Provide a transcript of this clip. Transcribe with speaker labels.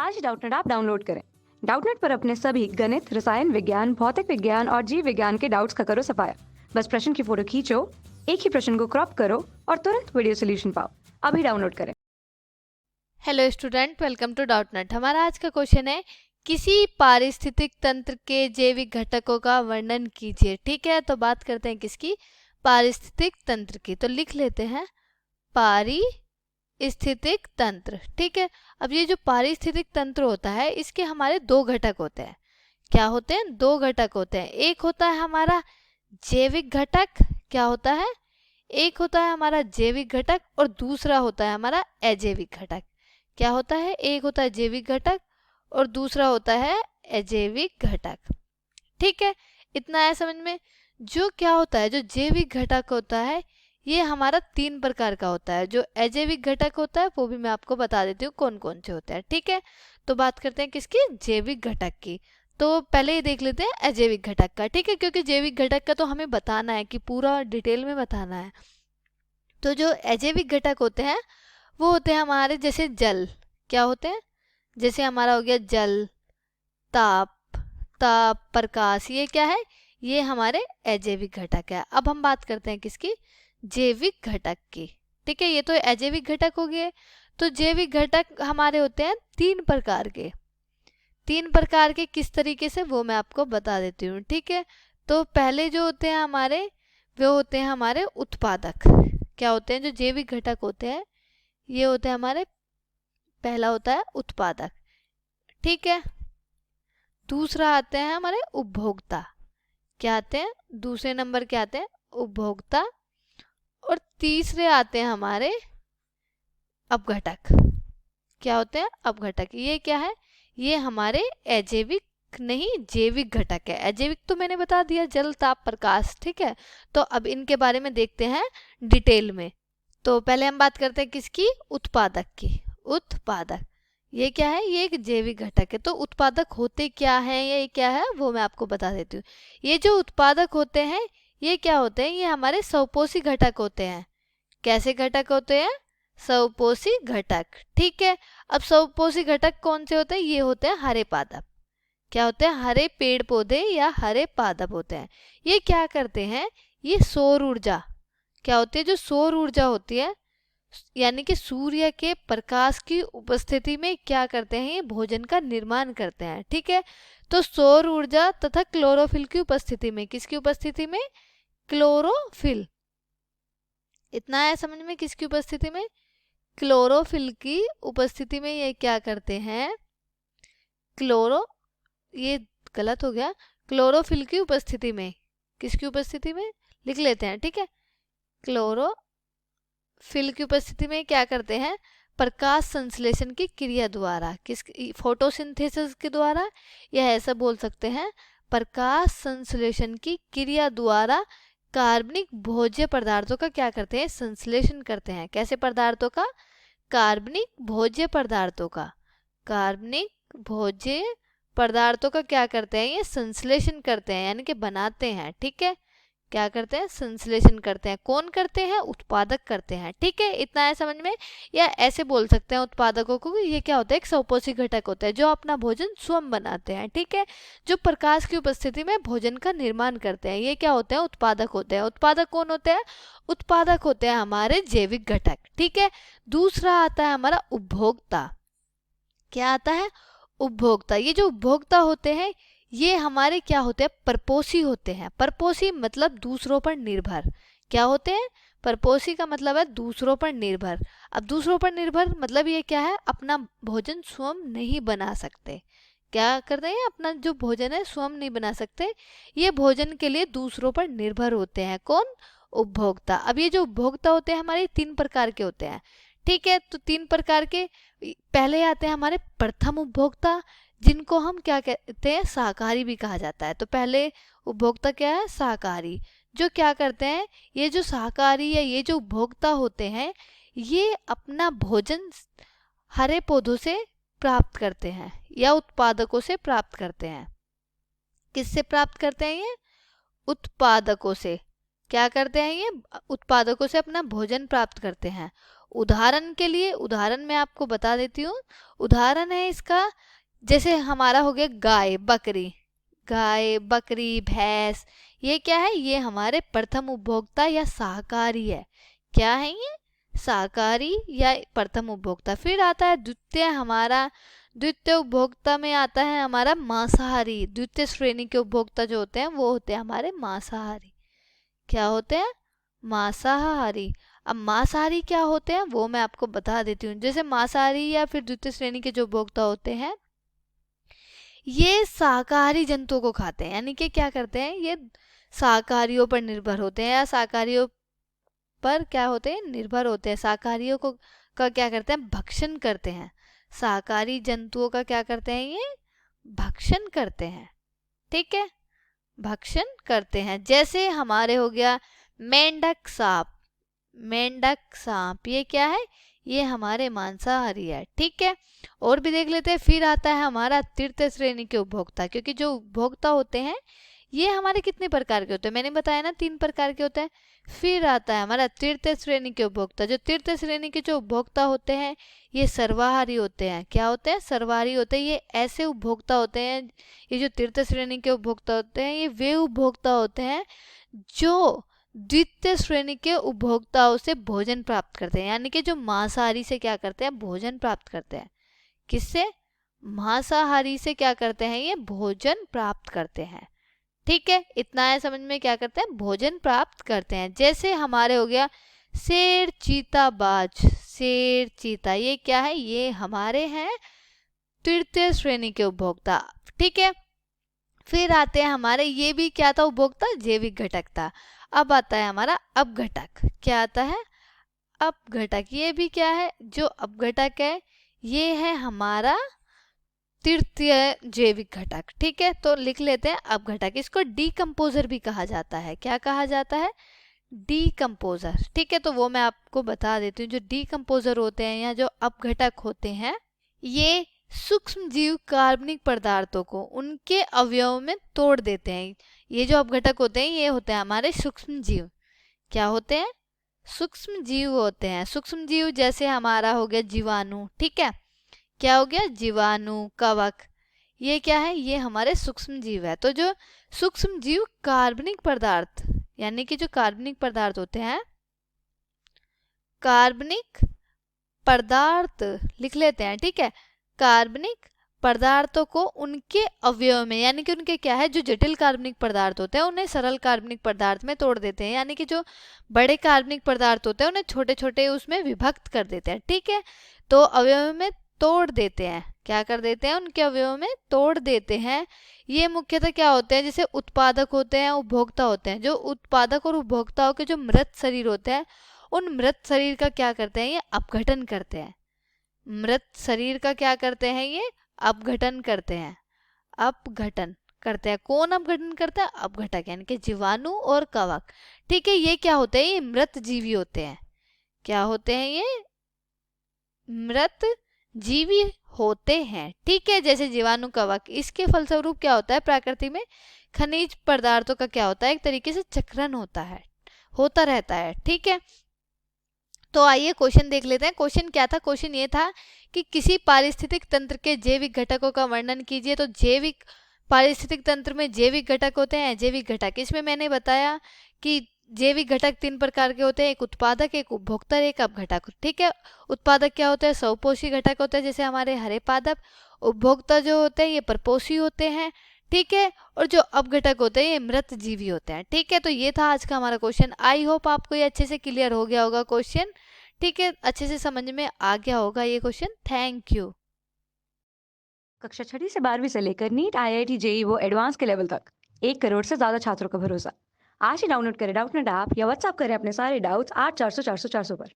Speaker 1: आज Doubtnut app download करें। Doubtnut पर अपने सभी गणित, रसायन विज्ञान, भौतिक विज्ञान और जीव विज्ञान के डाउट्स का करो सफाया। बस प्रश्न की फोटो खींचो, एक ही प्रश्न को क्रॉप करो और तुरंत वीडियो सोल्यूशन पाओ। अभी डाउनलोड करें।
Speaker 2: Hello student, welcome to Doubtnut. हमारा आज का क्वेश्चन है, किसी पारिस्थितिक तंत्र के जैविक घटकों का वर्णन कीजिए। ठीक है, तो बात करते हैं किसकी, पारिस्थितिक तंत्र की। तो लिख लेते हैं पारिस्थितिक तंत्र। ठीक है, अब ये जो पारिस्थितिक तंत्र होता है, इसके हमारे दो घटक होते हैं। क्या होते हैं? दो घटक होते हैं। एक होता है हमारा जैविक घटक। क्या होता है? एक होता है हमारा जैविक घटक और दूसरा होता है हमारा अजैविक घटक। क्या होता है? एक होता है जैविक घटक और दूसरा होता है अजैविक घटक। ठीक है, इतना है समझ में। जो क्या होता है, जो जैविक घटक होता है, ये हमारा तीन प्रकार का होता है। जो अजैविक घटक होता है वो भी मैं आपको बता देती हूँ कौन कौन से होते हैं। ठीक है, तो बात करते हैं किसकी, जैविक घटक की। तो पहले ये देख लेते हैं अजैविक घटक का। ठीक है, क्योंकि जैविक घटक का तो हमें बताना है कि पूरा डिटेल में बताना है। तो जो अजैविक घटक होते हैं वो होते हैं हमारे जैसे जल। क्या होते हैं? जैसे हमारा हो गया जल, ताप, प्रकाश, ये क्या है? ये हमारे अजैविक घटक है। अब हम बात करते हैं किसकी, जैविक घटक की। ठीक है, ये तो अजैविक घटक हो गए। तो जैविक घटक हमारे होते हैं तीन प्रकार के। तीन प्रकार के किस तरीके से, वो मैं आपको बता देती हूँ। ठीक है, तो पहले जो होते हैं हमारे, वो होते हैं हमारे उत्पादक। क्या होते हैं? जो जैविक घटक होते हैं ये होते हैं हमारे, पहला होता है उत्पादक। ठीक है, दूसरा आते हैं हमारे उपभोक्ता। क्या आते हैं? दूसरे नंबर के आते हैं उपभोक्ता। और तीसरे आते हैं हमारे अपघटक। क्या होते हैं? अपघटक। ये क्या है? ये हमारे अजैविक नहीं, जैविक घटक है। अजैविक तो मैंने बता दिया, जल, ताप, प्रकाश। ठीक है, तो अब इनके बारे में देखते हैं डिटेल में। तो पहले हम बात करते हैं किसकी, उत्पादक की। उत्पादक ये क्या है? ये एक जैविक घटक है। तो उत्पादक होते क्या हैं, ये क्या है वो मैं आपको बता देती हूँ। ये जो उत्पादक होते हैं ये क्या होते हैं, ये हमारे स्वपोषी घटक होते हैं। कैसे घटक होते हैं? स्वपोषी घटक। ठीक है, अब स्वपोषी घटक कौन से होते हैं? ये होते हैं हरे पादप। क्या होते हैं? हरे पेड़ पौधे या हरे पादप होते हैं। ये क्या करते हैं? ये सौर ऊर्जा, क्या होती है, जो सौर ऊर्जा होती है, यानी कि सूर्य के प्रकाश की उपस्थिति में क्या करते हैं, ये भोजन का निर्माण करते हैं। ठीक है, तो सौर ऊर्जा तथा क्लोरोफिल की उपस्थिति में, किसकी उपस्थिति में? क्लोरोफिल। इतना है समझ में, किसकी उपस्थिति में? क्लोरोफिल की उपस्थिति में ये क्या करते हैं, ये गलत हो गया, क्लोरोफिल की उपस्थिति में, किसकी उपस्थिति में लिख लेते हैं। ठीक है, क्लोरोफिल की उपस्थिति में क्या करते हैं, प्रकाश संश्लेषण की क्रिया द्वारा, किस, फोटोसिंथेसिस के द्वारा, या ऐसा बोल सकते हैं प्रकाश संश्लेषण की क्रिया द्वारा कार्बनिक भोज्य पदार्थों का क्या करते हैं, संश्लेषण करते हैं। कैसे पदार्थों का? कार्बनिक भोज्य पदार्थों का। कार्बनिक भोज्य पदार्थों का क्या करते हैं, ये संश्लेषण करते हैं, यानी कि बनाते हैं। ठीक है, क्या करते हैं? संश्लेषण करते हैं। कौन करते हैं? उत्पादक करते हैं। ठीक है, इतना है समझ में। या ऐसे बोल सकते हैं उत्पादकों को, ये क्या होता है, एक स्वपोषी घटक होता है जो अपना भोजन स्वयं बनाते हैं। ठीक है, जो प्रकाश की उपस्थिति में भोजन का निर्माण करते हैं, ये क्या होते हैं? उत्पादक होते हैं। उत्पादक कौन होते हैं? उत्पादक होते हैं हमारे जैविक घटक। ठीक है, दूसरा आता है हमारा उपभोक्ता। क्या आता है? उपभोक्ता। ये जो उपभोक्ता होते हैं ये हमारे क्या होते हैं, परपोषी होते हैं। परपोषी मतलब दूसरों पर निर्भर। क्या होते हैं? परपोषी का मतलब है दूसरों पर निर्भर। अब दूसरों पर निर्भर मतलब ये क्या है, अपना भोजन स्वयं नहीं बना सकते। क्या करते हैं? अपना जो भोजन है स्वयं नहीं बना सकते, ये भोजन के लिए दूसरों पर निर्भर होते हैं। कौन? उपभोक्ता। अब ये जो उपभोक्ता होते हैं हमारे तीन प्रकार के होते हैं। ठीक है, तो तीन प्रकार के पहले आते हैं हमारे प्रथम उपभोक्ता, जिनको हम क्या कहते हैं, शाकाहारी भी कहा जाता है। तो पहले उपभोक्ता क्या है? शाकाहारी। जो क्या करते हैं, ये जो शाकाहारी या ये जो उपभोक्ता होते हैं ये अपना भोजन हरे पौधों से प्राप्त करते हैं या उत्पादकों से प्राप्त करते हैं। किससे प्राप्त करते हैं? ये उत्पादकों से। क्या करते हैं? ये उत्पादकों से अपना भोजन प्राप्त करते हैं। उदाहरण के लिए, उदाहरण मैं आपको बता देती हूँ। उदाहरण है इसका, जैसे हमारा हो गया गाय बकरी, गाय बकरी भैंस, ये क्या है, ये हमारे प्रथम उपभोक्ता या शाकाहारी है। क्या है ये, शाकाहारी या प्रथम उपभोक्ता। फिर आता है द्वितीय, हमारा द्वितीय उपभोक्ता में आता है हमारा मांसाहारी। द्वितीय श्रेणी के उपभोक्ता जो होते हैं वो होते हैं हमारे मांसाहारी। क्या होते हैं, मांसाहारी। अब मांसाहारी क्या होते हैं वो मैं आपको बता देती हूँ। जैसे मांसाहारी या फिर द्वितीय श्रेणी के जो उपभोक्ता होते हैं, ये शाकाहारी जंतुओं को खाते हैं, यानी कि क्या करते हैं, ये शाकाहारियों पर निर्भर होते हैं या शाकाहारियों पर क्या होते हैं, निर्भर होते हैं। शाकाहारियों को का क्या करते हैं, भक्षण करते हैं। शाकाहारी जंतुओं का क्या करते हैं, ये भक्षण करते हैं। ठीक है, भक्षण करते हैं। जैसे हमारे हो गया मेंढक सांप, मेंढक सांप ये क्या है, ये हमारे मांसाहारी है। ठीक है, और भी देख लेते हैं। फिर आता है हमारा तृतीय श्रेणी के उपभोक्ता, क्योंकि जो उपभोक्ता होते हैं ये हमारे कितने प्रकार के होते हैं, मैंने बताया ना 3 प्रकार के होते हैं। फिर आता है हमारा तृतीय श्रेणी के उपभोक्ता। जो तृतीय श्रेणी के जो उपभोक्ता होते हैं ये सर्वाहारी होते हैं। क्या होते हैं, सर्वाहारी होते हैं। ये ऐसे उपभोक्ता होते हैं, ये जो तृतीय श्रेणी के उपभोक्ता होते हैं, ये वे उपभोक्ता होते हैं जो द्वितीय श्रेणी के उपभोक्ताओं से भोजन प्राप्त करते हैं। यानी कि जो मांसाहारी से क्या करते हैं, भोजन प्राप्त करते हैं। किससे, मांसाहारी से क्या करते हैं, ये भोजन प्राप्त करते हैं। ठीक है, इतना है समझ में, क्या करते हैं, भोजन प्राप्त करते हैं। जैसे हमारे हो गया शेर चीता बाज, शेर चीता ये क्या है, ये हमारे हैं तृतीय श्रेणी के उपभोक्ता। ठीक है, फिर आते हैं हमारे, ये भी क्या था, उपभोक्ता जैविक घटक था। अब आता है हमारा अपघटक। क्या आता है, अपघटक। ये भी क्या है, जो अपघटक है ये है हमारा तृतीय जैविक घटक। ठीक है, तो लिख लेते हैं अपघटक। इसको डीकंपोजर भी कहा जाता है। क्या कहा जाता है, डीकंपोजर। ठीक है, तो वो मैं आपको बता देती हूँ। जो डीकंपोजर होते हैं या जो अपघटक होते हैं, ये सूक्ष्म जीव कार्बनिक पदार्थों को उनके अवयवों में तोड़ देते हैं। ये जो अपघटक होते हैं ये होते हैं हमारे सूक्ष्म जीव। क्या होते हैं, सूक्ष्म जीव होते हैं। सूक्ष्म जीव जैसे हमारा हो गया जीवाणु। ठीक है, क्या हो गया, जीवाणु, कवक, ये क्या है, ये हमारे सूक्ष्म जीव है। तो जो सूक्ष्म जीव कार्बनिक पदार्थ, यानी कि जो कार्बनिक पदार्थ होते हैं, कार्बनिक पदार्थ लिख लेते हैं। ठीक है, कार्बनिक पदार्थों को उनके अवयव में, यानी कि उनके क्या है, जो जटिल कार्बनिक पदार्थ होते हैं उन्हें सरल कार्बनिक पदार्थ में तोड़ देते हैं। यानी कि जो बड़े कार्बनिक पदार्थ होते हैं उन्हें छोटे छोटे उसमें विभक्त कर देते हैं। ठीक है, तो अवयव में तोड़ देते हैं। क्या कर देते हैं, उनके अवयवों में तोड़ देते हैं। ये मुख्यतः क्या होते हैं, जैसे उत्पादक होते हैं, उपभोक्ता होते हैं। जो उत्पादक और उपभोक्ताओं के जो मृत शरीर होते हैं, उन मृत शरीर का क्या करते हैं, ये अपघटन करते हैं। मृत शरीर का क्या करते हैं, ये अपघटन करते हैं। अपघटन करते हैं। कौन अपघटन करता है, अपघटक, यानी कि जीवाणु और कवक। ठीक है, ये क्या होते हैं, ये मृत जीवी होते हैं। क्या होते हैं, ये मृत जीवी होते हैं। ठीक है, जैसे जीवाणु, कवक। इसके फलस्वरूप क्या होता है, प्रकृति में खनिज पदार्थों का क्या होता है, एक तरीके से चक्रण होता है, होता रहता है। ठीक है, तो आइए क्वेश्चन देख लेते हैं। क्वेश्चन क्या था, क्वेश्चन ये था कि किसी पारिस्थितिक तंत्र के जैविक घटकों का वर्णन कीजिए। तो जैविक पारिस्थितिक तंत्र में जैविक घटक होते हैं, जैविक घटक। इसमें मैंने बताया कि जैविक घटक 3 प्रकार के होते हैं, एक उत्पादक, एक उपभोक्ता, एक अपघटक। ठीक है, उत्पादक क्या होते हैं, स्वपोषी घटक होते हैं, जैसे हमारे हरे पादप। उपभोक्ता जो होते हैं ये परपोषी होते हैं। ठीक है, और जो अपघटक होते हैं ये मृत जीवी होते हैं। ठीक है, तो ये था आज का हमारा क्वेश्चन। आई होप आपको ये अच्छे से क्लियर हो गया होगा क्वेश्चन। ठीक है, अच्छे से समझ में आ गया होगा ये क्वेश्चन। Thank you.
Speaker 1: कक्षा 6वीं से 12वीं से लेकर नीट, IIT, JEE वो एडवांस के लेवल तक 1 करोड़ से ज़्यादा छात्रों का भरोसा। आज ही डाउनलोड करें डाउटनेट ऐप या व्हाट्सएप करें अपने सारे डाउट्स 8400 400 400 पर।